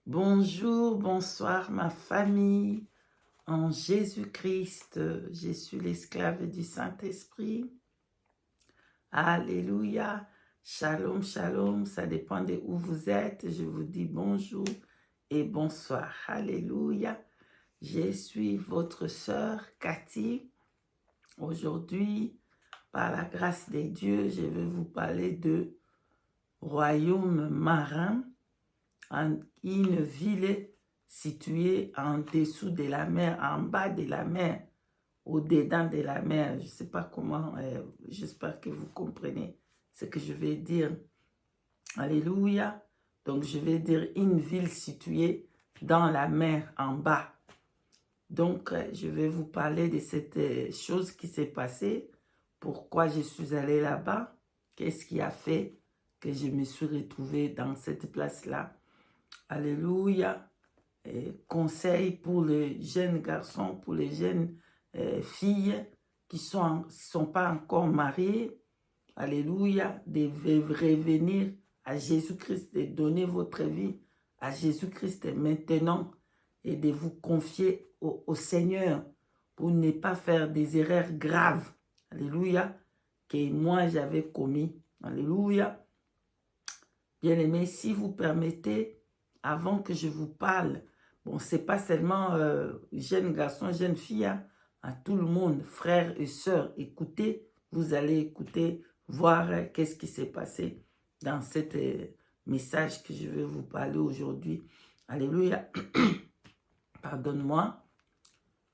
Bonjour, bonsoir ma famille. En Jésus-Christ, je suis l'esclave du Saint-Esprit. Alléluia. Shalom, shalom. Ça dépend de où vous êtes. Je vous dis bonjour et bonsoir. Alléluia. Je suis votre sœur Cathy. Aujourd'hui, par la grâce de Dieu, je vais vous parler de royaume marin. Une ville située en dessous de la mer, en bas de la mer, au-dedans de la mer. Je ne sais pas comment, j'espère que vous comprenez ce que je vais dire. Alléluia. Donc, je vais dire une ville située dans la mer, en bas. Donc, je vais vous parler de cette chose qui s'est passée, pourquoi je suis allée là-bas, qu'est-ce qui a fait que je me suis retrouvée dans cette place-là. Alléluia. Conseil pour les jeunes garçons, pour les jeunes filles qui sont pas encore mariées. Alléluia. De revenir à Jésus-Christ, de donner votre vie à Jésus-Christ maintenant et de vous confier au Seigneur pour ne pas faire des erreurs graves. Alléluia. Que moi j'avais commis. Alléluia. Bien-aimés, si vous permettez, avant que je vous parle, bon, c'est pas seulement jeunes garçons, jeunes filles, hein, à tout le monde, frères et sœurs, écoutez, vous allez écouter, voir qu'est-ce qui s'est passé dans ce message que je vais vous parler aujourd'hui. Alléluia. Pardonne-moi.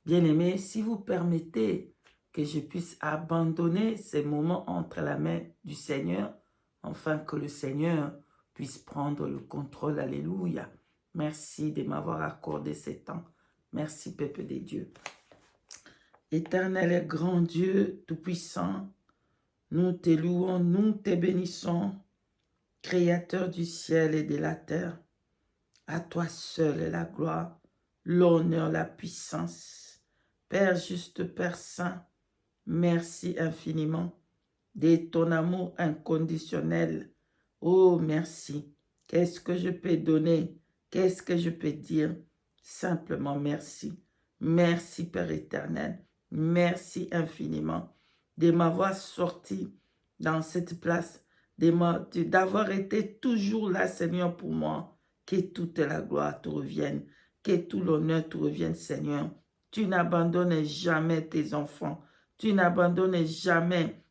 Bien-aimés, si vous permettez que je puisse abandonner ces moments entre la main du Seigneur, afin que le Seigneur puisse prendre le contrôle. Alléluia. Merci de m'avoir accordé ce temps. Merci, peuple de Dieu. Éternel et grand Dieu, tout-puissant, nous te louons, nous te bénissons, Créateur du ciel et de la terre. À toi seul est la gloire, l'honneur, la puissance. Père juste, Père saint, merci infiniment de ton amour inconditionnel. Oh, merci. Qu'est-ce que je peux donner? Qu'est-ce que je peux dire? Simplement merci. Merci, Père éternel. Merci infiniment de m'avoir sorti dans cette place, d'avoir été toujours là, Seigneur, pour moi. Que toute la gloire te revienne, que tout l'honneur te revienne, Seigneur. Tu n'abandonnes jamais tes enfants. Tu n'abandonnes jamais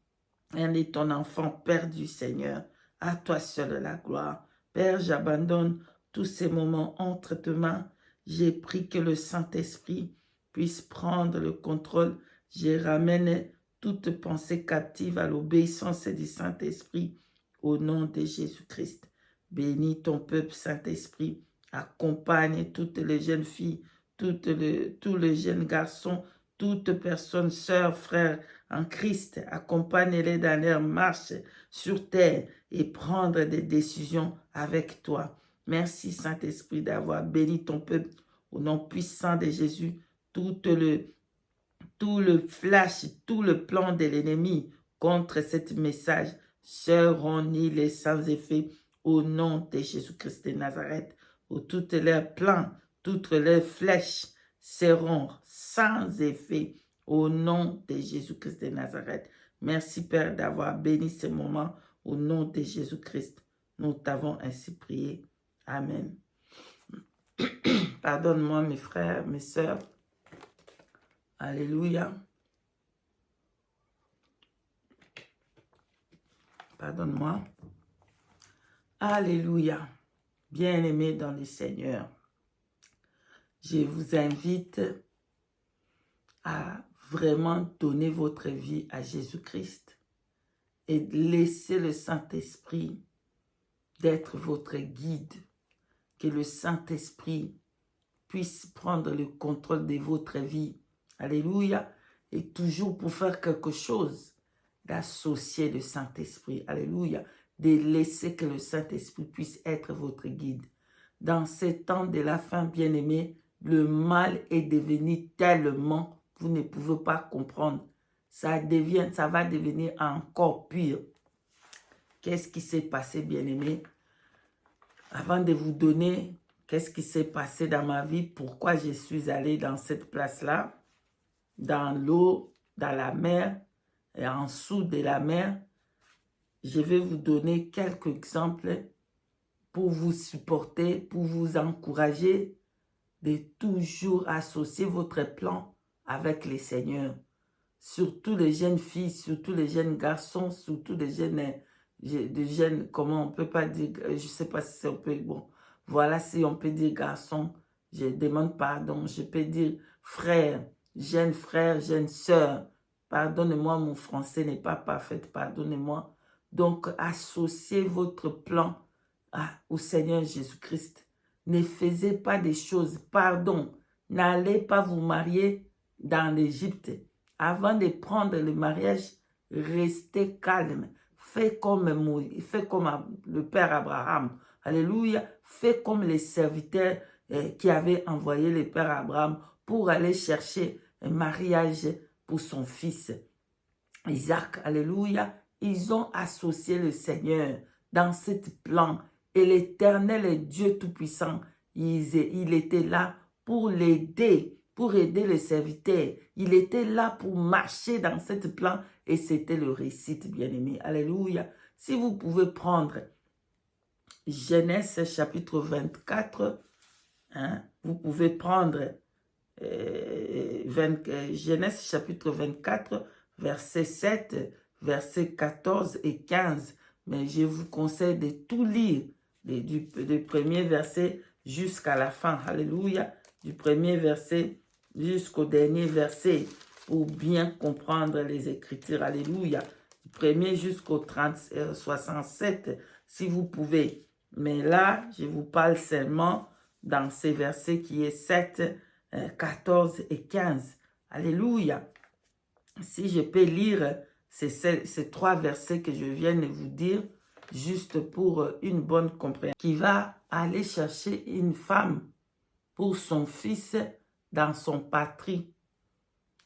un de ton enfant perdu, Seigneur. À toi seul la gloire. Père, j'abandonne tous ces moments entre tes mains. J'ai pris que le Saint-Esprit puisse prendre le contrôle. Je ramène toute pensée captive à l'obéissance du Saint-Esprit au nom de Jésus-Christ. Bénis ton peuple, Saint-Esprit. Accompagne toutes les jeunes filles, tous les jeunes garçons, toutes personnes, sœurs, frères, en Christ, accompagne-les dans leur marche sur terre et prendre des décisions avec toi. Merci Saint-Esprit d'avoir béni ton peuple au nom puissant de Jésus. Tout le flash, tout le plan de l'ennemi contre ce message seront nulles sans effet au nom de Jésus-Christ de Nazareth, où toutes leurs plans, toutes leurs flèches seront sans effet au nom de Jésus-Christ de Nazareth. Merci Père d'avoir béni ce moment au nom de Jésus-Christ. Nous t'avons ainsi prié. Amen. Pardonne-moi mes frères, mes sœurs. Alléluia. Pardonne-moi. Alléluia. Bien-aimés dans le Seigneur, je vous invite à vraiment donner votre vie à Jésus-Christ et laisser le Saint-Esprit d'être votre guide. Que le Saint-Esprit puisse prendre le contrôle de votre vie. Alléluia. Et toujours pour faire quelque chose, d'associer le Saint-Esprit. Alléluia. De laisser que le Saint-Esprit puisse être votre guide. Dans ces temps de la fin, bien-aimés, le mal est devenu tellement, vous ne pouvez pas comprendre. Ça va devenir encore pire. Qu'est-ce qui s'est passé, bien-aimés? Avant de vous donner qu'est-ce qui s'est passé dans ma vie, pourquoi je suis allé dans cette place-là, dans l'eau, dans la mer, et en dessous de la mer. Je vais vous donner quelques exemples pour vous supporter, pour vous encourager de toujours associer votre plan avec les seigneurs. Surtout les jeunes filles, surtout les jeunes garçons, surtout les jeunes, comment on peut pas dire, je sais pas si on peut, bon, voilà, si on peut dire garçon, je demande pardon, je peux dire frère, jeune sœur, pardonnez-moi, mon français n'est pas parfait, pardonnez-moi. Donc, associez votre plan au Seigneur Jésus-Christ. Ne faisez pas des choses, pardon, n'allez pas vous marier dans l'Égypte. Avant de prendre le mariage, restez calme. Faites comme le Père Abraham. Alléluia. Faites comme les serviteurs qui avaient envoyé le Père Abraham pour aller chercher un mariage pour son fils Isaac. Alléluia. Ils ont associé le Seigneur dans ce plan. Et l'Éternel est Dieu Tout-Puissant. Il était là pour l'aider, pour aider les serviteurs. Il était là pour marcher dans ce plan et c'était le récit, bien-aimé. Alléluia. Si vous pouvez prendre Genèse chapitre 24, vous pouvez prendre Genèse chapitre 24, verset 7, verset 14 et 15. Mais je vous conseille de tout lire, du premier verset jusqu'à la fin. Alléluia. Du premier verset jusqu'au dernier verset pour bien comprendre les Écritures. Alléluia. Du premier jusqu'au 67, si vous pouvez. Mais là, je vous parle seulement dans ces versets qui est 7, 14 et 15. Alléluia. Si je peux lire ces trois versets que je viens de vous dire, juste pour une bonne compréhension. Qui va aller chercher une femme pour son fils dans son patrie.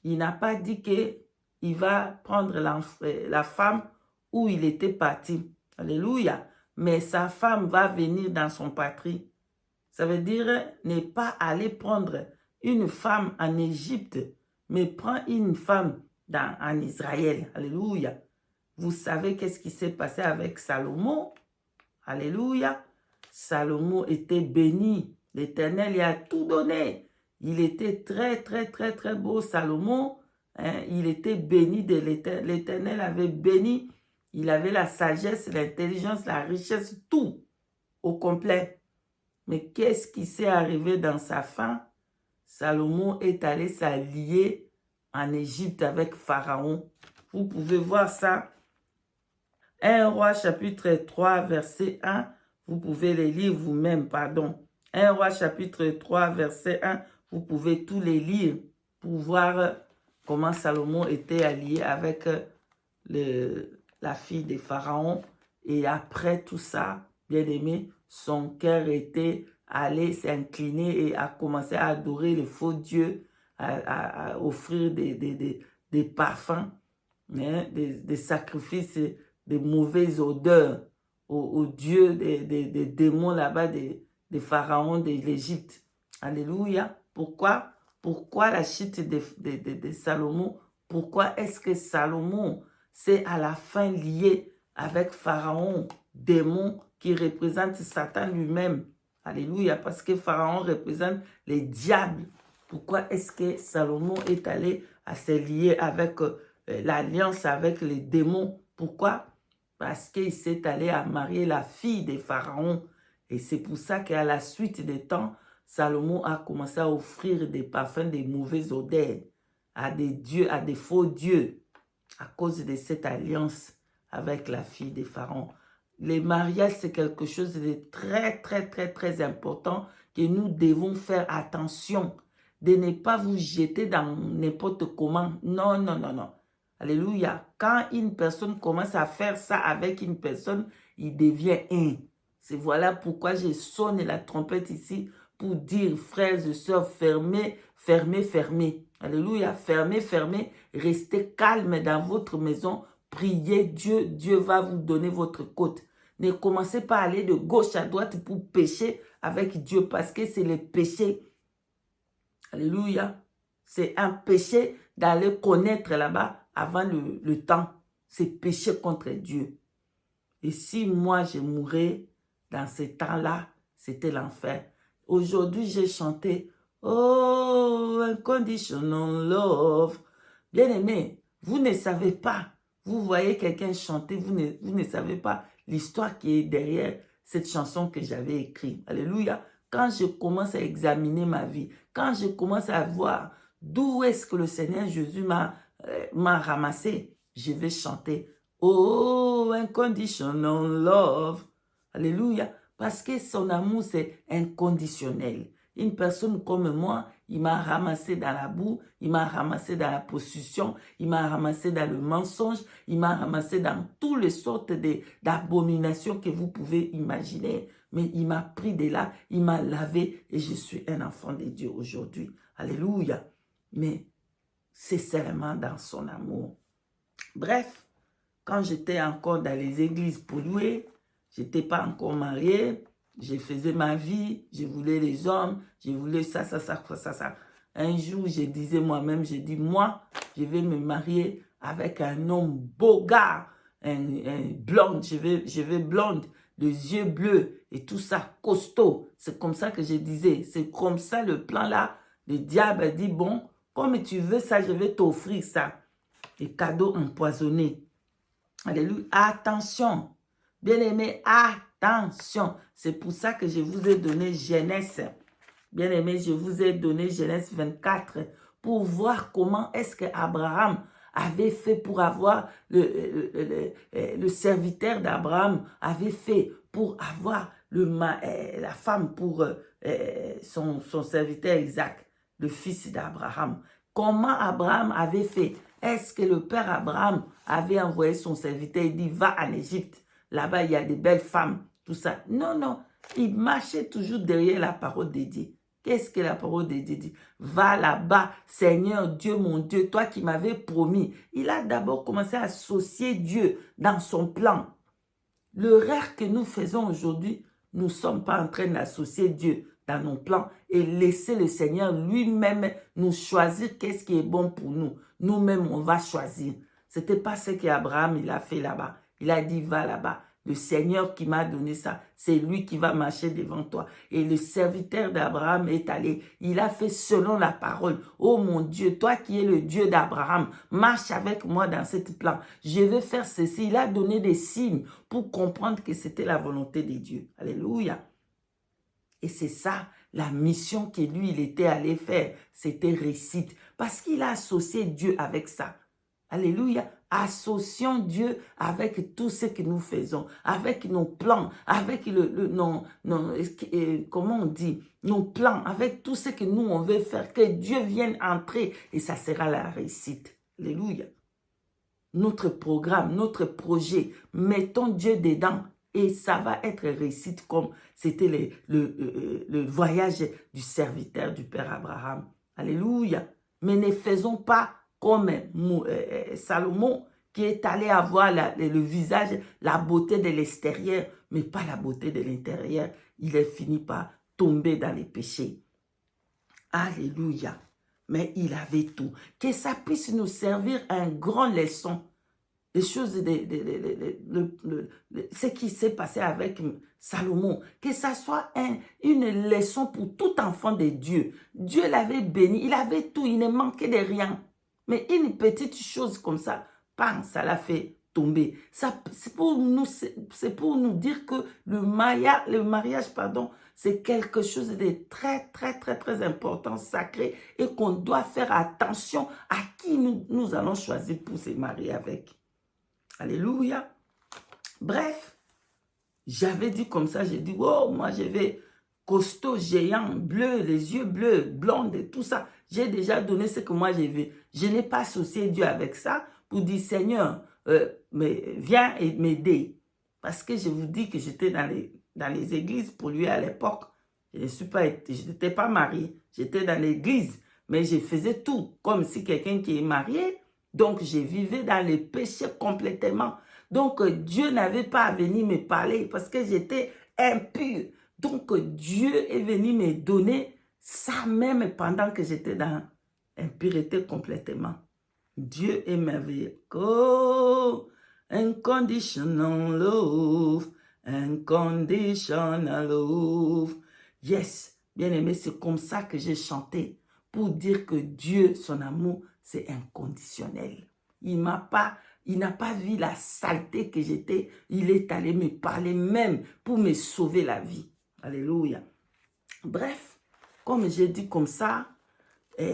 Il n'a pas dit qu'il va prendre la femme où il était parti. Alléluia. Mais sa femme va venir dans son patrie. Ça veut dire ne pas aller prendre une femme en Égypte, mais prends une femme en Israël. Alléluia. Vous savez qu'est-ce qui s'est passé avec Salomon? Alléluia. Salomon était béni. L'Éternel lui a tout donné. Il était très, très, très, très beau, Salomon. Il était béni de l'Éternel. L'Éternel avait béni. Il avait la sagesse, l'intelligence, la richesse, tout au complet. Mais qu'est-ce qui s'est arrivé dans sa fin? Salomon est allé s'allier en Égypte avec Pharaon. Vous pouvez voir ça. 1 Roi chapitre 3 verset 1. Vous pouvez les lire vous-même, pardon. 1 Roi chapitre 3 verset 1. Vous pouvez tous les lire pour voir comment Salomon était allié avec la fille de Pharaon. Et après tout ça, bien aimé, son cœur était allé s'incliner et a commencé à adorer le faux Dieu, à offrir des parfums, des sacrifices, des mauvaises odeurs aux dieux des démons là-bas, des pharaons de l'Égypte. Alléluia. Pourquoi? Pourquoi la chute de Salomon? Pourquoi est-ce que Salomon s'est à la fin lié avec Pharaon, démon qui représente Satan lui-même? Alléluia, parce que Pharaon représente les diables. Pourquoi est-ce que Salomon est allé à se lier avec l'alliance avec les démons? Pourquoi? Parce qu'il s'est allé à marier la fille de Pharaon. Et c'est pour ça qu'à la suite des temps, Salomon a commencé à offrir des parfums, des mauvaises odeurs à des dieux, à des faux dieux, à cause de cette alliance avec la fille de Pharaon. Les mariages, c'est quelque chose de très, très, très, très important que nous devons faire attention. De ne pas vous jeter dans n'importe comment. Non, non, non, non. Alléluia. Quand une personne commence à faire ça avec une personne, il devient un. C'est voilà pourquoi je sonne la trompette ici pour dire, frères et sœurs, fermez, fermez, fermez. Alléluia. Fermez, fermez. Restez calme dans votre maison. Priez Dieu. Dieu va vous donner votre côte. Ne commencez pas à aller de gauche à droite pour pécher avec Dieu parce que c'est le péché. Alléluia. C'est un péché d'aller connaître là-bas avant le temps. C'est péché contre Dieu. Et si moi je mourais dans ce temps-là, c'était l'enfer. Aujourd'hui, j'ai chanté « Oh, unconditional love ». Bien aimé, vous ne savez pas. Vous voyez quelqu'un chanter, vous ne savez pas l'histoire qui est derrière cette chanson que j'avais écrite. Alléluia. Quand je commence à examiner ma vie, quand je commence à voir d'où est-ce que le Seigneur Jésus m'a ramassé, je vais chanter « Oh, unconditional love ». Alléluia. Parce que son amour, c'est inconditionnel. Une personne comme moi, il m'a ramassé dans la boue, il m'a ramassé dans la possession, il m'a ramassé dans le mensonge, il m'a ramassé dans toutes les sortes d'abominations que vous pouvez imaginer. Mais il m'a pris de là, il m'a lavé et je suis un enfant de Dieu aujourd'hui. Alléluia. Mais c'est seulement dans son amour. Bref, quand j'étais encore dans les églises polluées, je n'étais pas encore mariée, je faisais ma vie, je voulais les hommes, je voulais ça. Un jour, je disais moi-même, je dis, moi, je vais me marier avec un homme beau gars, un blonde, je vais blonde, les yeux bleus et tout ça, costaud. C'est comme ça que je disais, c'est comme ça le plan là. Le diable a dit, bon, comme tu veux ça, je vais t'offrir ça. Les cadeaux empoisonnés. Alléluia. Attention. Bien-aimé, attention. C'est pour ça que je vous ai donné Genèse. Bien-aimé, je vous ai donné Genèse 24 pour voir comment est-ce que Abraham avait fait pour avoir le serviteur d'Abraham avait fait pour avoir la femme pour son serviteur Isaac, le fils d'Abraham. Comment Abraham avait fait? Est-ce que le père Abraham avait envoyé son serviteur et dit, va en Égypte, là-bas il y a des belles femmes, tout ça. Non, non, il marchait toujours derrière la parole de Dieu. Qu'est-ce que la parole de Dieu dit? Va là-bas, Seigneur Dieu, mon Dieu, toi qui m'avais promis. Il a d'abord commencé à associer Dieu dans son plan. Le rêve que nous faisons aujourd'hui, nous ne sommes pas en train d'associer Dieu dans nos plans et laisser le Seigneur lui-même nous choisir qu'est-ce qui est bon pour nous. Nous-mêmes, on va choisir. Ce n'était pas ce qu'Abraham il a fait là-bas. Il a dit, va là-bas. Le Seigneur qui m'a donné ça, c'est lui qui va marcher devant toi. Et le serviteur d'Abraham est allé. Il a fait selon la parole. Oh mon Dieu, toi qui es le Dieu d'Abraham, marche avec moi dans ce plan. Je vais faire ceci. Il a donné des signes pour comprendre que c'était la volonté de Dieu. Alléluia. Et c'est ça, la mission que lui, il était allé faire. C'était réussite. Parce qu'il a associé Dieu avec ça. Alléluia. Associons Dieu avec tout ce que nous faisons, avec nos plans, avec comment on dit, nos plans, avec tout ce que nous, on veut faire, que Dieu vienne entrer et ça sera la réussite. Alléluia. Notre programme, notre projet, mettons Dieu dedans et ça va être réussite comme c'était le voyage du serviteur du Père Abraham. Alléluia. Mais ne faisons pas comme Salomon qui est allé avoir le visage, la beauté de l'extérieur, mais pas la beauté de l'intérieur. Il est fini par tomber dans les péchés. Alléluia. Mais il avait tout. Que ça puisse nous servir un grand leçon. Les choses, ce qui s'est passé avec Salomon, que ça soit une leçon pour tout enfant de Dieu. Dieu l'avait béni, il avait tout, il ne manquait de rien. Mais une petite chose comme ça, bam, ça l'a fait tomber. C'est pour nous dire que le mariage, c'est quelque chose de très, très, très, très important, sacré, et qu'on doit faire attention à qui nous allons choisir pour se marier avec. Alléluia. Bref, j'avais dit comme ça, j'ai dit, oh, moi je vais costaud, géant, bleu, les yeux bleus, blonde et tout ça. J'ai déjà donné ce que moi j'ai vu. Je n'ai pas associé Dieu avec ça pour dire, Seigneur, mais viens et m'aider. Parce que je vous dis que j'étais dans les églises pour lui à l'époque. Je n'étais pas mariée. J'étais dans l'église, mais je faisais tout. Comme si quelqu'un qui est marié, donc je vivais dans les péchés complètement. Donc Dieu n'avait pas à venir me parler parce que j'étais impure. Donc, Dieu est venu me donner ça même pendant que j'étais dans l'impureté complètement. Dieu est merveilleux. Oh, unconditional love, unconditional love. Yes, bien aimé, c'est comme ça que j'ai chanté pour dire que Dieu, son amour, c'est inconditionnel. Il n'a pas vu la saleté que j'étais. Il est allé me parler même pour me sauver la vie. Alléluia. Bref, comme j'ai dit comme ça,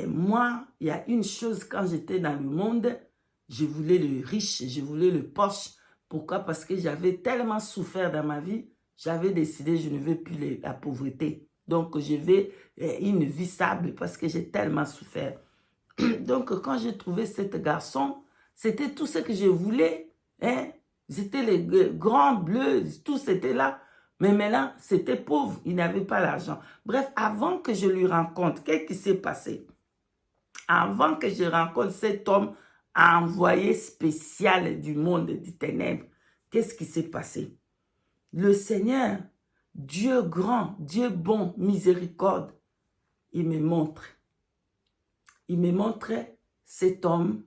moi, il y a une chose, quand j'étais dans le monde, je voulais le riche, je voulais le poche. Pourquoi? Parce que j'avais tellement souffert dans ma vie, j'avais décidé je ne veux plus la pauvreté. Donc, je veux une vie stable parce que j'ai tellement souffert. Donc, quand j'ai trouvé cet garçon, c'était tout ce que je voulais. Hein? C'était les grands bleus, tout c'était là. Mais maintenant, c'était pauvre, il n'avait pas l'argent. Bref, avant que je lui rencontre, qu'est-ce qui s'est passé? Avant que je rencontre cet homme envoyé spécial du monde des ténèbres, qu'est-ce qui s'est passé? Le Seigneur, Dieu grand, Dieu bon, miséricorde, il me montre. Il me montrait cet homme.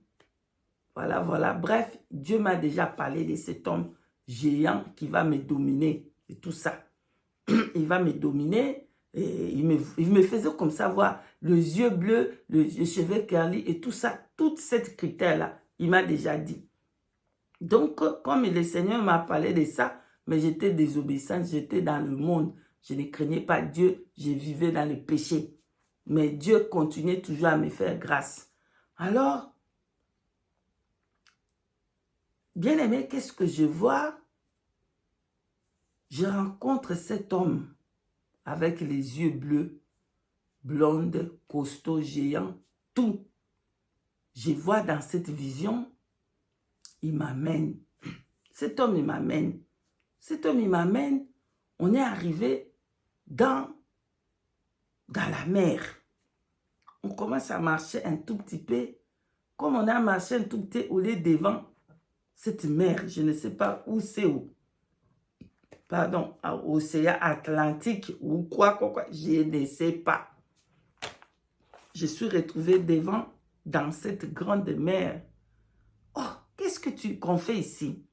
Voilà, voilà. Bref, Dieu m'a déjà parlé de cet homme géant qui va me dominer et tout ça. Il va me dominer. Et il me faisait comme ça voir les yeux bleus, les cheveux curly et tout ça. Toute cette critère-là, il m'a déjà dit. Donc, comme le Seigneur m'a parlé de ça, mais j'étais désobéissante, j'étais dans le monde. Je ne craignais pas Dieu, je vivais dans le péché. Mais Dieu continuait toujours à me faire grâce. Alors, bien aimé, qu'est-ce que je vois? Je rencontre cet homme avec les yeux bleus, blonde, costaud, géant, tout. Je vois dans cette vision, il m'amène. Cet homme, il m'amène. Cet homme, il m'amène. On est arrivé dans la mer. On commence à marcher un tout petit peu. Comme on a marché un tout petit peu, au lieu devant cette mer, je ne sais pas où c'est où. Pardon, océan Atlantique ou quoi, je ne sais pas. Je suis retrouvé devant, dans cette grande mer. Oh, qu'est-ce qu'on fait ici?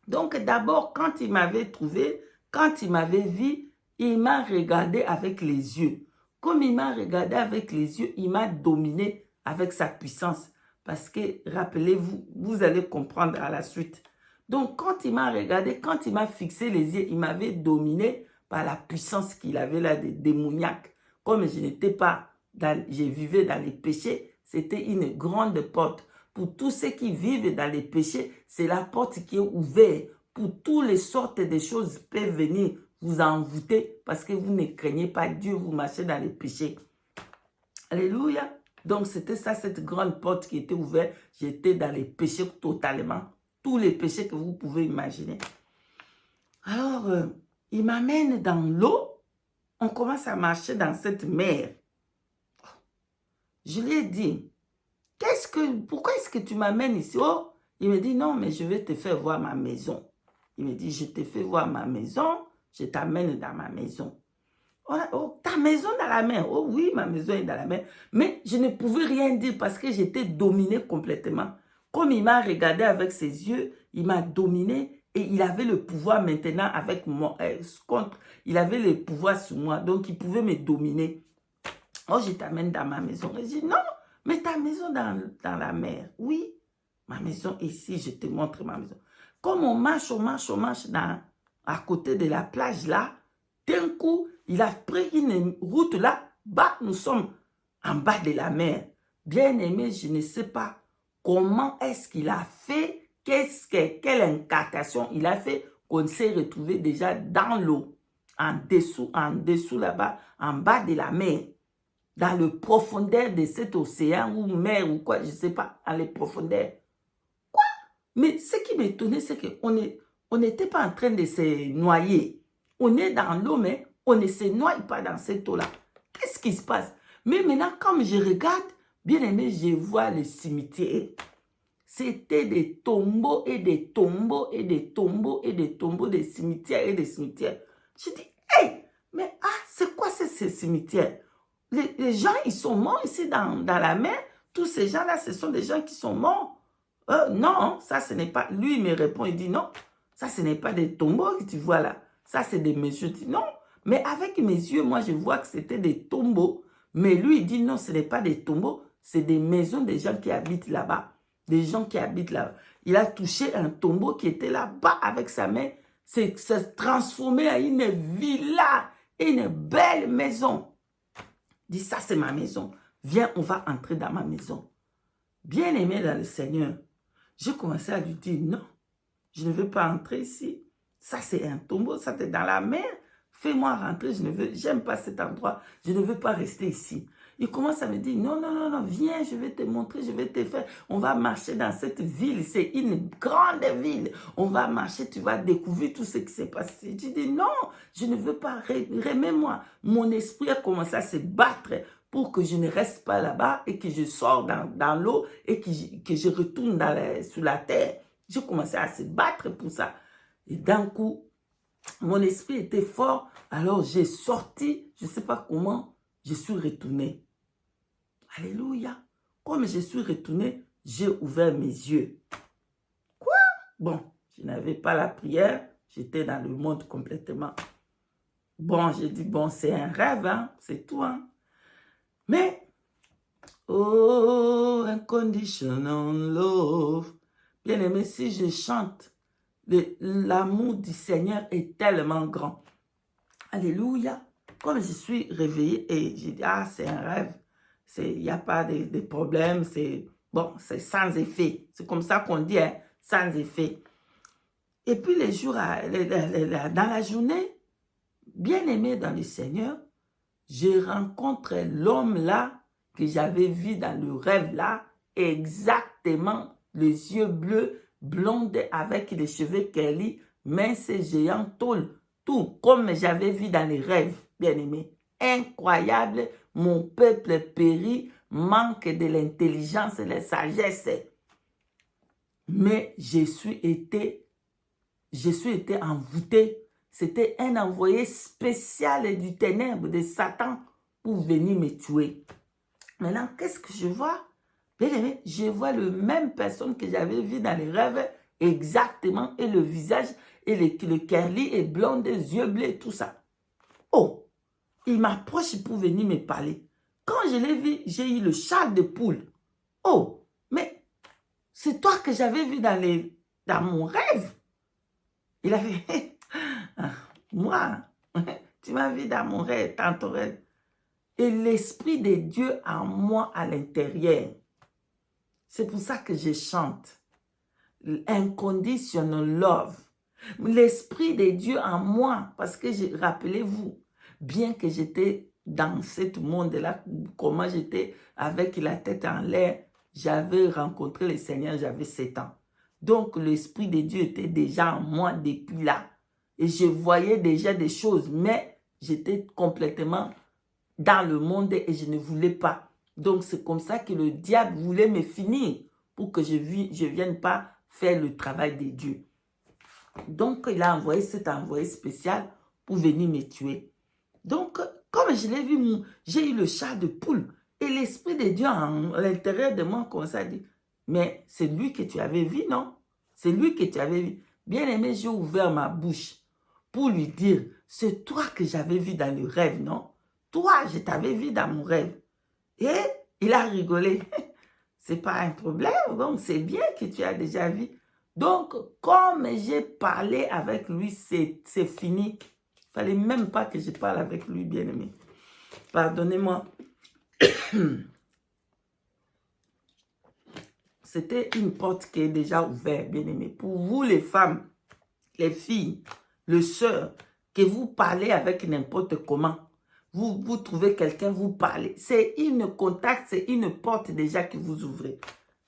Donc d'abord, quand il m'avait trouvé, quand il m'avait vu, il m'a regardé avec les yeux. Comme il m'a regardé avec les yeux, il m'a dominé avec sa puissance. Parce que, rappelez-vous, vous allez comprendre à la suite. Donc, quand il m'a regardé, quand il m'a fixé les yeux, il m'avait dominé par la puissance qu'il avait là, de démoniaque. Comme je n'étais pas, je vivais dans les péchés, c'était une grande porte. Pour tous ceux qui vivent dans les péchés, c'est la porte qui est ouverte. Pour toutes les sortes de choses peuvent venir vous envoûter parce que vous ne craignez pas Dieu, vous marchez dans les péchés. Alléluia. Donc, c'était ça, cette grande porte qui était ouverte. J'étais dans les péchés totalement. Tous les péchés que vous pouvez imaginer. Alors, il m'amène dans l'eau. On commence à marcher dans cette mer. Je lui ai dit, pourquoi est-ce que tu m'amènes ici? Oh, il me dit, non, mais je vais te faire voir ma maison. Il me dit, je te fais voir ma maison, je t'amène dans ma maison. Oh, ta maison dans la mer? Oh oui, ma maison est dans la mer. Mais je ne pouvais rien dire parce que j'étais dominée complètement. Comme il m'a regardé avec ses yeux, il m'a dominé et il avait le pouvoir maintenant avec moi. Il avait le pouvoir sur moi, donc il pouvait me dominer. Oh, je t'amène dans ma maison. Et je dis, non, mais ta maison dans la mer. Oui, ma maison ici, je te montre ma maison. Comme on marche à côté de la plage là, d'un coup, il a pris une route là, bas, nous sommes en bas de la mer. Bien aimé, je ne sais pas comment est-ce qu'il a fait, quelle incantation il a fait, qu'on s'est retrouvé déjà dans l'eau, en dessous là-bas, en bas de la mer. Dans le profondeur de cet océan ou mer ou quoi, je ne sais pas, dans les profondeurs. Quoi? Mais ce qui m'étonnait, c'est qu'on n'était pas en train de se noyer. On est dans l'eau, mais on ne se noie pas dans cette eau-là. Qu'est-ce qui se passe? Mais maintenant, comme je regarde, bien aimé, je vois le cimetière. C'était des tombeaux et des tombeaux et des tombeaux et des tombeaux, des cimetières et des cimetières. Je dis, hey! Mais c'est quoi ce cimetière? Les gens, ils sont morts ici dans la mer. Tous ces gens-là, ce sont des gens qui sont morts. Non, ça, ce n'est pas... Lui, il me répond, il dit non. Ça, ce n'est pas des tombeaux que tu vois là. Ça, c'est des maisons. Je dis non. Mais avec mes yeux, moi, je vois que c'était des tombeaux. Mais lui, il dit non, ce n'est pas des tombeaux. C'est des maisons des gens qui habitent là-bas. Des gens qui habitent là-bas. Il a touché un tombeau qui était là-bas avec sa main. C'est transformé en une villa, une belle maison. Il dit, ça c'est ma maison. Viens, on va entrer dans ma maison. Bien aimé dans le Seigneur, j'ai commencé à lui dire, non, je ne veux pas entrer ici. Ça c'est un tombeau, ça c'est dans la mer. Fais-moi rentrer, j'aime pas cet endroit, je ne veux pas rester ici. Il commence à me dire, non, non, non, non, viens, je vais te montrer, je vais te faire. On va marcher dans cette ville, c'est une grande ville. On va marcher, tu vas découvrir tout ce qui s'est passé. Je dis, non, je ne veux pas, remets-moi. Mon esprit a commencé à se battre pour que je ne reste pas là-bas et que je sors dans l'eau et que je retourne sur la terre. J'ai commencé à se battre pour ça. Et d'un coup, mon esprit était fort, alors j'ai sorti, je ne sais pas comment, je suis retourné. Alléluia. Comme je suis retourné, j'ai ouvert mes yeux. Quoi? Bon, je n'avais pas la prière, j'étais dans le monde complètement. Bon, j'ai dit, bon, c'est un rêve, hein, c'est tout, hein. Mais, oh, unconditional love. Bien aimé, si je chante, l'amour du Seigneur est tellement grand. Alléluia. Comme je suis réveillée et j'ai dit, c'est un rêve. Il n'y a pas de problème. C'est bon, c'est sans effet. C'est comme ça qu'on dit, hein, sans effet. Et puis les jours, dans la journée, bien aimé dans le Seigneur, je rencontre l'homme là que j'avais vu dans le rêve là, exactement les yeux bleus, blondes avec les cheveux curly, minces, géants, tout comme j'avais vu dans les rêves, bien aimé. Incroyable, mon peuple périt, manque de l'intelligence et de la sagesse. Mais je suis été envoûté. C'était un envoyé spécial du ténèbre de Satan pour venir me tuer. Maintenant, qu'est-ce que je vois? Bien aimé, je vois la même personne que j'avais vue dans les rêves exactement, et le visage, et le curly, et blond, des yeux bleus, tout ça. Oh, il m'approche pour venir me parler. Quand je l'ai vu, j'ai eu le châle de poule. Oh, mais c'est toi que j'avais vu dans mon rêve. Il a fait, moi, tu m'as vu dans mon rêve, dans ton rêve. Et l'Esprit de Dieu en moi à l'intérieur. C'est pour ça que je chante. Unconditional love. L'Esprit de Dieu en moi, parce que rappelez-vous, bien que j'étais dans ce monde-là, comment j'étais avec la tête en l'air, j'avais rencontré le Seigneur, j'avais 7 ans. Donc l'Esprit de Dieu était déjà en moi depuis là. Et je voyais déjà des choses, mais j'étais complètement dans le monde et je ne voulais pas. Donc c'est comme ça que le diable voulait me finir pour que je ne vienne pas faire le travail de Dieu. Donc il a envoyé cet envoyé spécial pour venir me tuer. Donc comme je l'ai vu, j'ai eu le chat de poule et l'Esprit de Dieu à l'intérieur de moi comme ça dit, mais c'est lui que tu avais vu, non? C'est lui que tu avais vu. Bien aimé, j'ai ouvert ma bouche pour lui dire, c'est toi que j'avais vu dans le rêve, non? Toi, je t'avais vu dans mon rêve. Et il a rigolé. C'est pas un problème, donc c'est bien que tu as déjà vu. Donc, comme j'ai parlé avec lui, c'est fini. Il fallait même pas que je parle avec lui, bien-aimé. Pardonnez-moi. C'était une porte qui est déjà ouverte, bien-aimé. Pour vous, les femmes, les filles, les sœurs, que vous parlez avec n'importe comment. Vous trouvez quelqu'un, vous parlez. C'est une contact, c'est une porte déjà que vous ouvrez.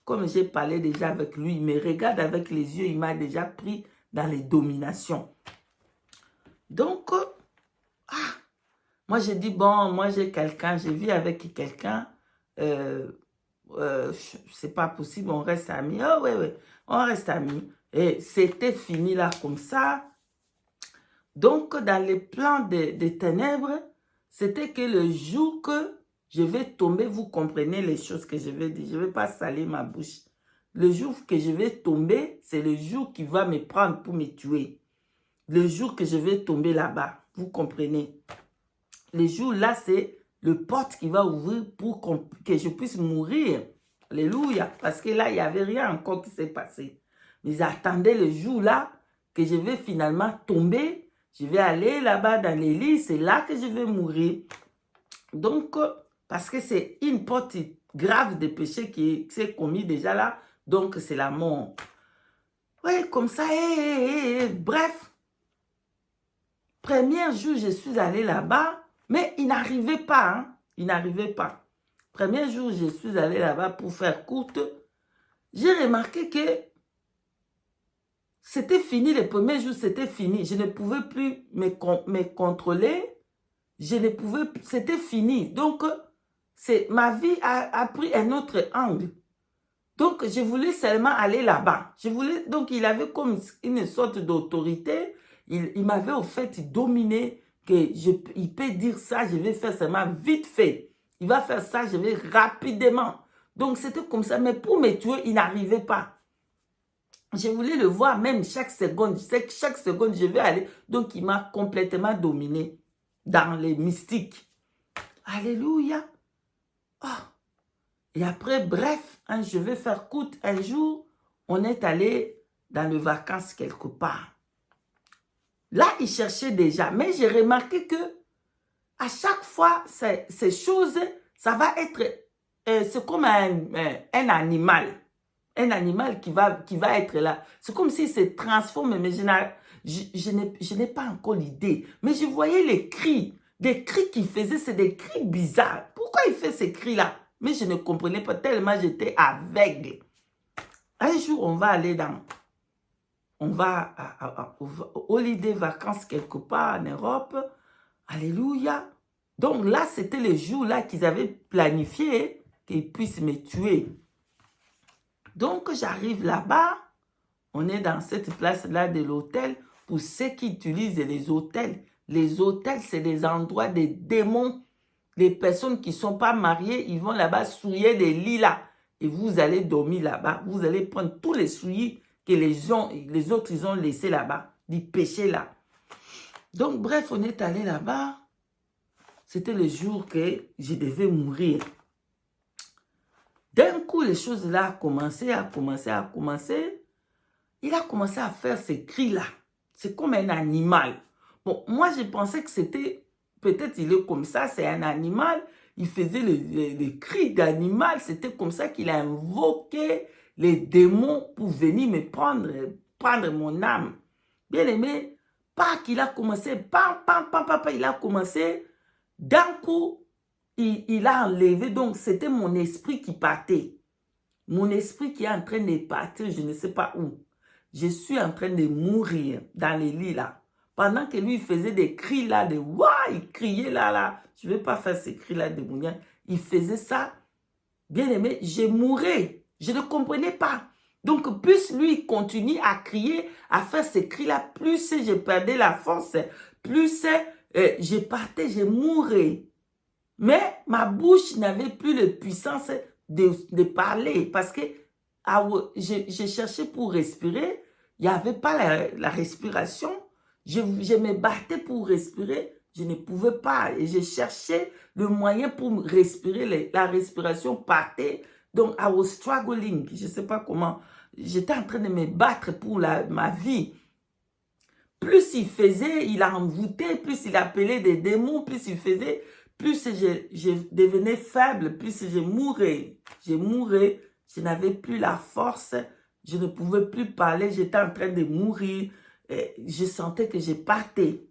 Comme j'ai parlé déjà avec lui, il me regarde avec les yeux, il m'a déjà pris dans les dominations. Donc, moi j'ai dit, bon, moi j'ai quelqu'un, je vis avec quelqu'un, c'est pas possible, on reste amis. Oh oui, oui, on reste amis. Et c'était fini là comme ça. Donc, dans les plans des ténèbres, c'était que le jour que je vais tomber, vous comprenez les choses que je vais dire. Je ne vais pas salir ma bouche. Le jour que je vais tomber, c'est le jour qui va me prendre pour me tuer. Le jour que je vais tomber là-bas, vous comprenez. Le jour là, c'est le porte qui va ouvrir pour que je puisse mourir. Alléluia. Parce que là, il n'y avait rien encore qui s'est passé. Mais j'attendais le jour là que je vais finalement tomber. Je vais aller là-bas dans les lits. C'est là que je vais mourir. Donc, parce que c'est une porte grave de péché qui s'est commis déjà là. Donc, c'est la mort. Oui, comme ça. Bref. Premier jour, je suis allée là-bas. Mais il n'arrivait pas. Hein? Il n'arrivait pas. Premier jour, je suis allée là-bas pour faire courte. J'ai remarqué que c'était fini. Le premier jour, c'était fini. Je ne pouvais plus me contrôler. Je ne pouvais plus. C'était fini. Donc, ma vie a pris un autre angle. Donc, je voulais seulement aller là-bas. Donc, il avait comme une sorte d'autorité. Il m'avait au fait dominé. Il peut dire ça, je vais faire seulement vite fait. Il va faire ça, je vais rapidement. Donc, c'était comme ça. Mais pour me tuer, il n'arrivait pas. Je voulais le voir même chaque seconde. Je sais que chaque seconde, je vais aller. Donc, il m'a complètement dominé dans les mystiques. Alléluia. Oh. Et après, bref, hein, je vais faire courte. Un jour, on est allé dans les vacances quelque part. Là, il cherchait déjà. Mais j'ai remarqué que à chaque fois, ces choses, ça va être... c'est comme un animal. Un animal qui va être là. C'est comme s'il se transforme, mais je n'ai pas encore l'idée. Mais je voyais les cris. Des cris qu'il faisait, c'est des cris bizarres. Pourquoi il fait ces cris-là? Mais je ne comprenais pas tellement, j'étais aveugle. Un jour, on va aller on va au lit des vacances quelque part en Europe. Alléluia. Donc là, c'était le jour là qu'ils avaient planifié qu'ils puissent me tuer. Donc, j'arrive là-bas. On est dans cette place-là de l'hôtel. Pour ceux qui utilisent les hôtels, c'est des endroits des démons. Les personnes qui ne sont pas mariées, ils vont là-bas souiller des lits là. Et vous allez dormir là-bas. Vous allez prendre tous les souillis que les autres ils ont laissés là-bas. Du péché là. Donc, bref, on est allé là-bas. C'était le jour que je devais mourir. D'un coup, les choses là ont commencé. Il a commencé à faire ces cris-là. C'est comme un animal. Bon, moi, je pensais que c'était... Peut-être il est comme ça, c'est un animal. Il faisait les cris d'animal. C'était comme ça qu'il a invoqué les démons pour venir me prendre mon âme. Bien aimé, pas qu'il a commencé, il a commencé. D'un coup, il a enlevé. Donc, c'était mon esprit qui partait. Mon esprit qui est en train de partir, je ne sais pas où. Je suis en train de mourir dans les lits là. Pendant que lui, il faisait des cris là, de waouh, il criait là. Je ne vais pas faire ces cris là de mourir. Il faisait ça. Bien aimé, je mourais. Je ne comprenais pas. Donc, plus lui, il continue à crier, à faire ces cris là, plus je perdais la force, plus je partais, je mourais. Mais ma bouche n'avait plus la puissance de parler parce que je cherchais pour respirer. Il n'y avait pas la respiration. Je me battais pour respirer. Je ne pouvais pas. Et je cherchais le moyen pour respirer. La respiration partait. Donc, I was struggling. Je ne sais pas comment. J'étais en train de me battre pour ma vie. Plus il faisait, il envoûtait, plus il appelait des démons, plus il faisait, plus je devenais faible, plus je mourais. Je n'avais plus la force, je ne pouvais plus parler, j'étais en train de mourir. Je sentais que je partais.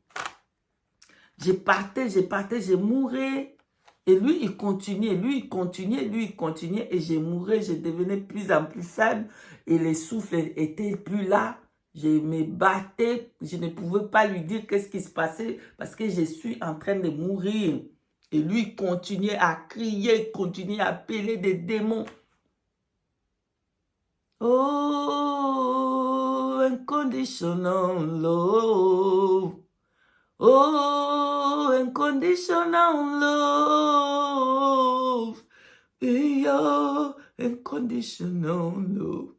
Je mourais. Et lui, il continuait, et je mourais, je devenais de plus en plus faible, et les souffles étaient plus là. Je me battais, je ne pouvais pas lui dire qu'est-ce qui se passait, parce que je suis en train de mourir. Et lui, il continuait à crier, continuait à appeler des démons. Oh, unconditional love. Oh, unconditional love. Your unconditional love.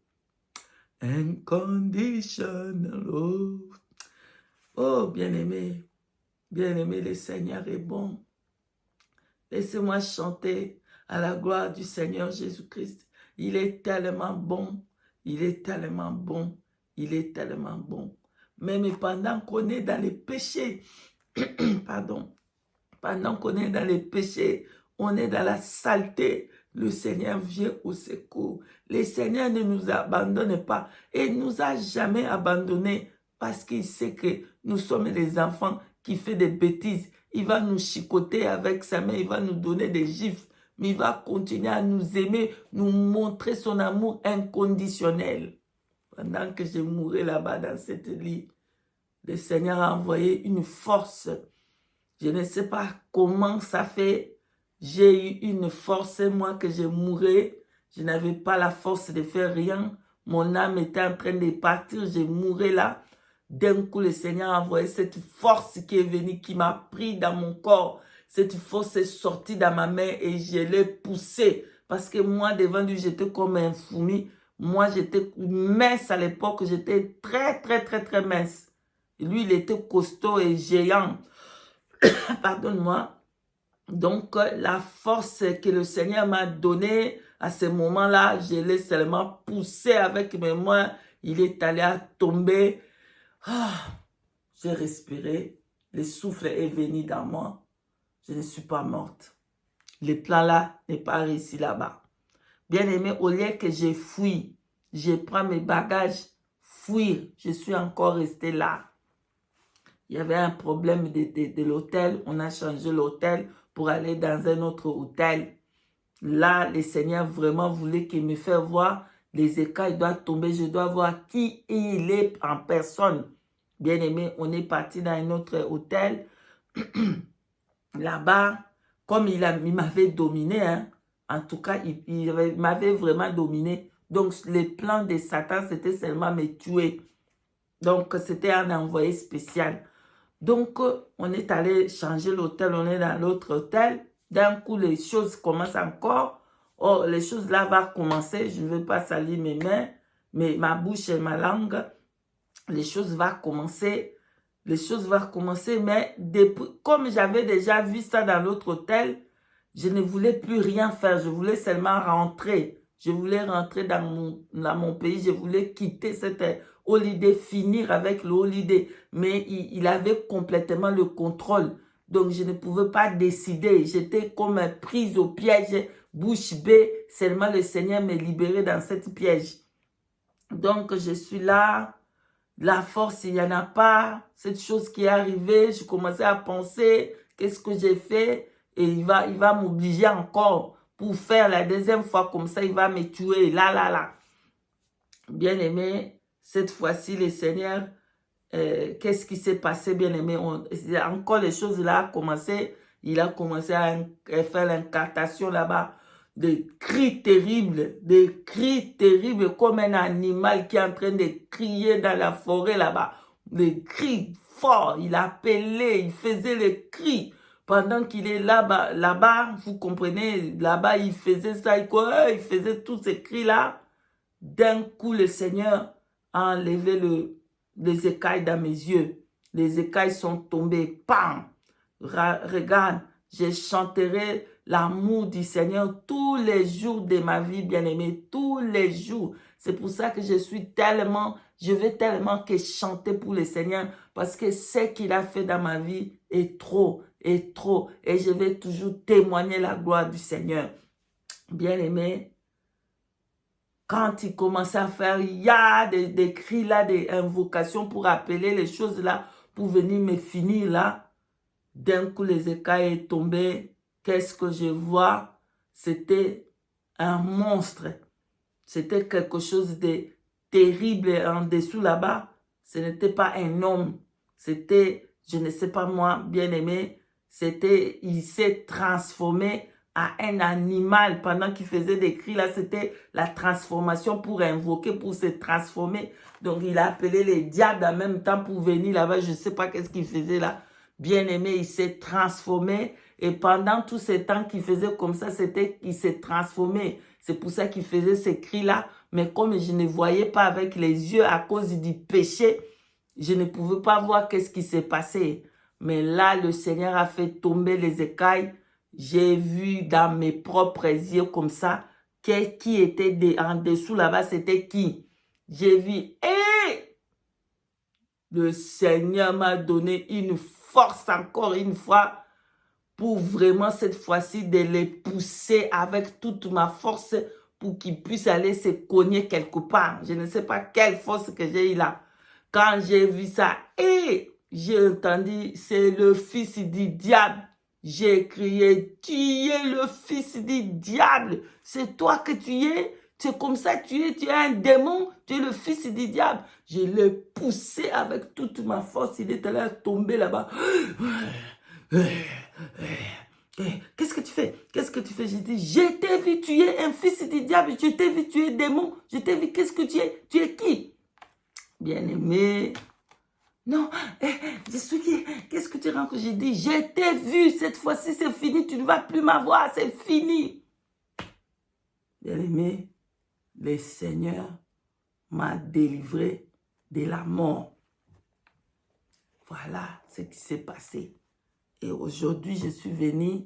Unconditional love. Oh, bien-aimé, le Seigneur est bon. Laissez-moi chanter à la gloire du Seigneur Jésus-Christ. Il est tellement bon, il est tellement bon, il est tellement bon. Même pendant qu'on est dans les péchés, pardon, pendant qu'on est dans les péchés, on est dans la saleté, le Seigneur vient au secours. Le Seigneur ne nous abandonne pas et ne nous a jamais abandonnés parce qu'il sait que nous sommes les enfants qui font des bêtises. Il va nous chicoter avec sa main, il va nous donner des gifles, mais il va continuer à nous aimer, nous montrer son amour inconditionnel. Pendant que je mourais là-bas dans cette lit, le Seigneur a envoyé une force. Je ne sais pas comment ça fait. J'ai eu une force, moi, que je mourais. Je n'avais pas la force de faire rien. Mon âme était en train de partir. Je mourais là. D'un coup, le Seigneur a envoyé cette force qui est venue, qui m'a pris dans mon corps. Cette force est sortie dans ma main et je l'ai poussée. Parce que moi, devant lui, j'étais comme un fourmi. Moi, j'étais mince à l'époque. J'étais très, très, très, très mince. Et lui, il était costaud et géant. Pardonne-moi. Donc, la force que le Seigneur m'a donnée à ce moment-là, je l'ai seulement poussé avec mes mains. Il est allé à tomber. J'ai respiré. Le souffle est venu dans moi. Je ne suis pas morte. Le plan là n'est pas réussi là-bas. Bien aimé, au lieu que je fuis, je prends mes bagages, fuir, je suis encore resté là. Il y avait un problème de l'hôtel. On a changé l'hôtel pour aller dans un autre hôtel. Là, le Seigneur vraiment voulait qu'il me fasse voir les écailles doivent tomber. Je dois voir qui il est en personne. Bien aimé, on est parti dans un autre hôtel. Là-bas, comme il m'avait dominé, hein, en tout cas, il m'avait vraiment dominé. Donc, les plans de Satan, c'était seulement me tuer. Donc, c'était un envoyé spécial. Donc, on est allé changer l'hôtel, on est dans l'autre hôtel. D'un coup, les choses commencent encore. Oh, les choses là vont commencer. Je ne veux pas salir mes mains, mais ma bouche et ma langue. Les choses vont commencer. Les choses vont commencer, mais depuis, comme j'avais déjà vu ça dans l'autre hôtel, je ne voulais plus rien faire. Je voulais seulement rentrer. Je voulais rentrer dans mon pays. Je voulais quitter cette holiday, finir avec le holiday. Mais il avait complètement le contrôle. Donc, je ne pouvais pas décider. J'étais comme prise au piège, bouche bée. Seulement le Seigneur me libérait dans cette piège. Donc, je suis là. La force, il n'y en a pas. Cette chose qui est arrivée, je commençais à penser, qu'est-ce que j'ai fait? Et il va m'obliger encore pour faire la deuxième fois comme ça, il va me tuer. Là. Bien aimé, cette fois-ci, le Seigneur, qu'est-ce qui s'est passé, bien aimé? Encore les choses là il a commencé à faire l'incantation là-bas. Des cris terribles, comme un animal qui est en train de crier dans la forêt là-bas. Des cris forts, il appelait, il faisait les cris. Pendant qu'il est là-bas, vous comprenez, là-bas, il faisait ça, il faisait tous ces cris-là. D'un coup, le Seigneur a enlevé les écailles dans mes yeux. Les écailles sont tombées. Pam! Regarde, je chanterai l'amour du Seigneur tous les jours de ma vie, bien-aimée, tous les jours. C'est pour ça que je veux tellement que chanter pour le Seigneur, parce que ce qu'il a fait dans ma vie est trop, et je vais toujours témoigner la gloire du Seigneur. Bien-aimé, quand il commençait à faire, il y a des cris là, des invocations pour appeler les choses là, pour venir me finir là. D'un coup, les écailles sont tombées. Qu'est-ce que je vois? C'était un monstre. C'était quelque chose de terrible en dessous là-bas. Ce n'était pas un homme. C'était, je ne sais pas moi, bien aimé, il s'est transformé à un animal pendant qu'il faisait des cris. Là, c'était la transformation pour invoquer, pour se transformer. Donc, il a appelé les diables en même temps pour venir là-bas. Je ne sais pas qu'est-ce qu'il faisait là. Bien-aimé, il s'est transformé. Et pendant tout ce temps qu'il faisait comme ça, c'était qu'il s'est transformé. C'est pour ça qu'il faisait ces cris-là. Mais comme je ne voyais pas avec les yeux à cause du péché, je ne pouvais pas voir qu'est-ce qui s'est passé. Mais là, le Seigneur a fait tomber les écailles. J'ai vu dans mes propres yeux comme ça, qui était en dessous là-bas, c'était qui? J'ai vu, et le Seigneur m'a donné une force encore une fois pour vraiment cette fois-ci de les pousser avec toute ma force pour qu'ils puissent aller se cogner quelque part. Je ne sais pas quelle force que j'ai eu là. Quand j'ai vu ça, et j'ai entendu, c'est le fils du diable. J'ai crié, tu es le fils du diable. C'est toi que tu es. C'est comme ça que tu es un démon. Tu es le fils du diable. Je l'ai poussé avec toute ma force. Il est allé tomber là-bas. Qu'est-ce que tu fais? Qu'est-ce que tu fais? J'ai dit, je t'ai vu, tu es un fils du diable. Je t'ai vu, tu es démon. Je t'ai vu, qu'est-ce que tu es? Tu es qui? Bien-aimé. Non, je suis qui? Qu'est-ce que tu rentres? J'ai dit, je t'ai vu, cette fois-ci c'est fini, tu ne vas plus m'avoir, c'est fini. Bien-aimé, le Seigneur m'a délivré de la mort. Voilà ce qui s'est passé. Et aujourd'hui, je suis venu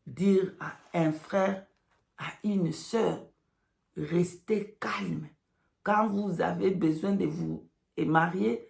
dire à un frère, à une sœur, restez calme. Quand vous avez besoin de vous marier,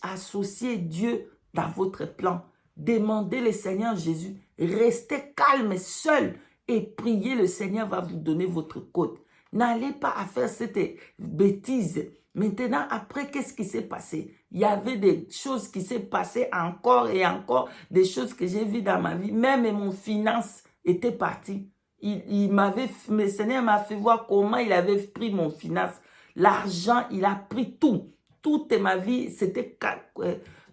associez Dieu dans votre plan. Demandez le Seigneur Jésus. Restez calme, seul, et priez. Le Seigneur va vous donner votre côte. N'allez pas à faire cette bêtise. Maintenant, après, qu'est-ce qui s'est passé? Il y avait des choses qui s'est passées encore et encore, des choses que j'ai vues dans ma vie. Même mon finance était partie. Le Seigneur m'a fait voir comment il avait pris mon finance. L'argent, il a pris tout. Toute ma vie, c'était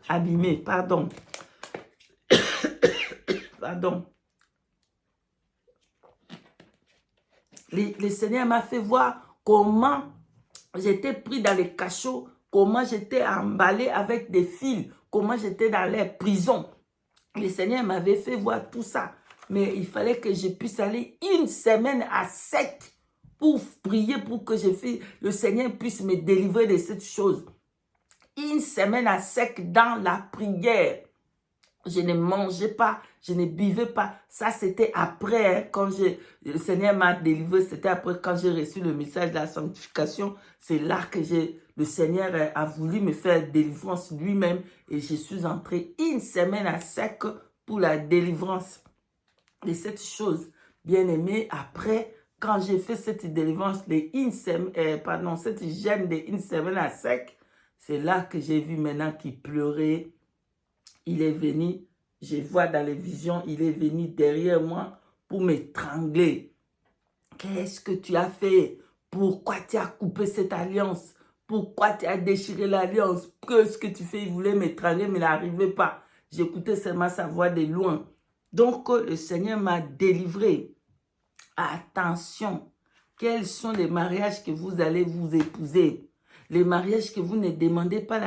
abîmé. Pardon. Pardon. Le Seigneur m'a fait voir comment j'étais pris dans les cachots, comment j'étais emballé avec des fils, comment j'étais dans les prisons. Le Seigneur m'avait fait voir tout ça. Mais il fallait que je puisse aller une semaine à sec pour prier, pour que le Seigneur puisse me délivrer de cette chose. Une semaine à sec dans la prière. Je ne mangeais pas, je ne buvais pas. Ça, c'était après, hein, quand le Seigneur m'a délivré. C'était après quand j'ai reçu le message de la sanctification. C'est là que le Seigneur a voulu me faire délivrance lui-même. Et je suis entré une semaine à sec pour la délivrance de cette chose. Bien aimé, après, quand j'ai fait cette délivrance cette gêne de une semaine à sec, c'est là que j'ai vu maintenant qu'il pleurait. Il est venu, je vois dans les visions, il est venu derrière moi pour m'étrangler. Qu'est-ce que tu as fait? Pourquoi tu as coupé cette alliance? Pourquoi tu as déchiré l'alliance? Qu'est-ce que tu fais? Il voulait m'étrangler, mais il n'arrivait pas. J'écoutais seulement sa voix de loin. Donc, le Seigneur m'a délivré. Attention, quels sont les mariages que vous allez vous épouser? Les mariages que vous ne demandez pas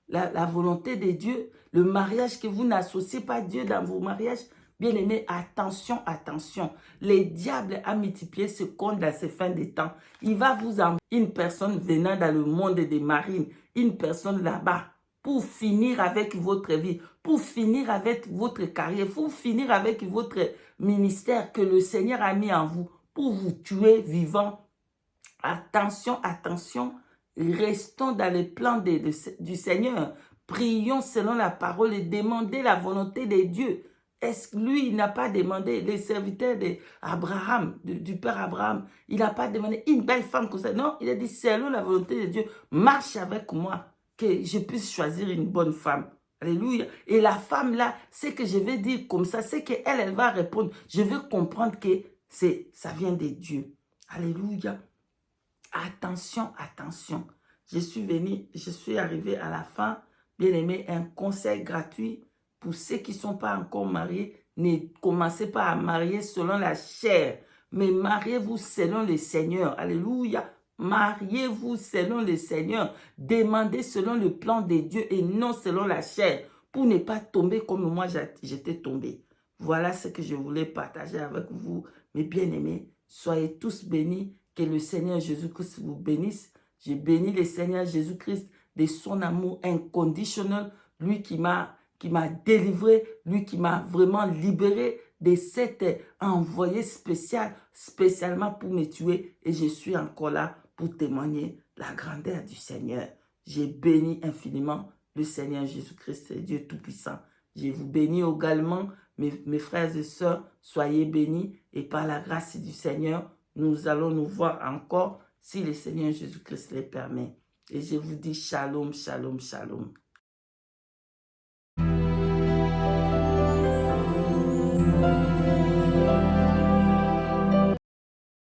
la volonté de Dieu, le mariage que vous n'associez pas Dieu dans vos mariages. Bien aimé, attention, attention. Le diable a multiplié ce compte dans ces fins de temps. Il va vous envoyer une personne venant dans le monde des marines, une personne là-bas, pour finir avec votre vie, pour finir avec votre carrière, pour finir avec votre ministère que le Seigneur a mis en vous, pour vous tuer vivant. Attention, attention. Restons dans les plans du Seigneur. Prions selon la parole et demandez la volonté de Dieu. Est-ce que lui, il n'a pas demandé, les serviteurs d'Abraham, du père Abraham, il n'a pas demandé une belle femme comme ça. Non, il a dit selon la volonté de Dieu, marche avec moi, que je puisse choisir une bonne femme. Alléluia. Et la femme là, c'est que je vais dire comme ça, c'est qu'elle, elle va répondre. Je veux comprendre que ça vient de Dieu. Alléluia. Attention, attention. Je suis arrivé à la fin. Bien aimé, un conseil gratuit pour ceux qui ne sont pas encore mariés. Ne commencez pas à marier selon la chair, mais mariez-vous selon le Seigneur. Alléluia. Mariez-vous selon le Seigneur. Demandez selon le plan de Dieu et non selon la chair. pour ne pas tomber comme moi j'étais tombé. Voilà ce que je voulais partager avec vous, mes bien-aimés. Soyez tous bénis, que le Seigneur Jésus-Christ vous bénisse. Je bénis le Seigneur Jésus-Christ de son amour inconditionnel, lui qui m'a délivré, lui qui m'a vraiment libéré de cet envoyé spécialement pour me tuer. Et je suis encore là pour témoigner la grandeur du Seigneur. J'ai béni infiniment le Seigneur Jésus-Christ, Dieu Tout-Puissant. Je vous bénis également, mes frères et sœurs, soyez bénis et par la grâce du Seigneur, nous allons nous voir encore si le Seigneur Jésus-Christ le permet. Et je vous dis shalom, shalom, shalom.